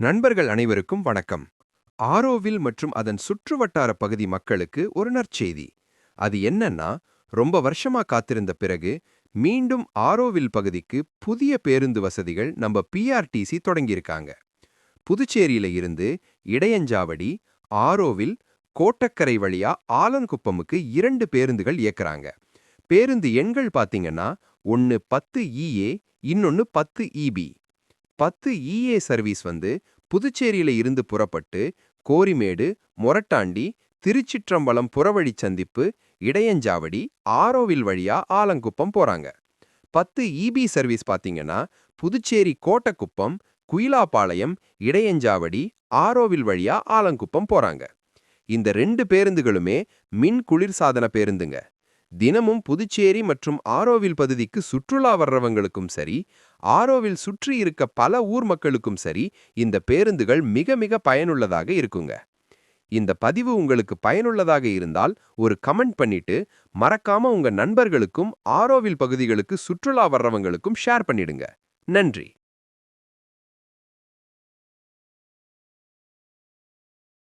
நண்பர்கள் அனைவருக்கும் வணக்கம். ஆரோவில் மற்றும் அதன் சுற்றுவட்டார பகுதி மக்களுக்கு ஒரு நற்செய்தி. அது என்னன்னா, ரொம்ப வருஷமா காத்திருந்த பிறகு மீண்டும் ஆரோவில் பகுதிக்கு புதிய பேருந்து வசதிகள் நம்ம பிஆர்டிசி தொடங்கியிருக்காங்க. புதுச்சேரியில இருந்து இடையஞ்சாவடி, ஆரோவில், கோட்டக்கரை வழியா ஆலங்குப்பமுக்கு 2 பேருந்துகள் இயக்குறாங்க. பேருந்து எண்கள் பாத்தீங்கன்னா, ஒன்னு 10 EA, இன்னொன்னு 10 EB. 10 EA சர்வீஸ் புதுச்சேரியில இருந்து புறப்பட்டு கோரிமேடு, மொரட்டாண்டி, திருச்சிற்றம்பலம் புறவழிச் சந்திப்பு, இடையஞ்சாவடி, ஆரோவில் வழியா ஆலங்குப்பம் போறாங்க. 10 EB சர்வீஸ் பாத்தீங்கன்னா புதுச்சேரி கோட்டக்குப்பம், குயிலாப்பாளையம், இடையஞ்சாவடி, ஆரோவில் வழியா ஆலங்குப்பம் போறாங்க. இந்த 2 பேருந்துகளுமே மின் குளிர்சாதன பேருந்துங்க. தினமும் புதுச்சேரி மற்றும் ஆரோவில் பகுதிக்கு சுற்றுலா வர்றவங்களுக்கும் சரி, ஆரோவில் சுற்றி இருக்க பல ஊர் மக்களுக்கும் சரி, இந்த பேருந்துகள் மிக மிக பயனுள்ளதாக இருக்குங்க. இந்த பதிவு உங்களுக்கு பயனுள்ளதாக இருந்தால் ஒரு கமெண்ட் பண்ணிட்டு, மறக்காம உங்க நண்பர்களுக்கும் ஆரோவில் பகுதிகளுக்கு சுற்றுலா வர்றவங்களுக்கும் ஷேர் பண்ணிடுங்க. நன்றி.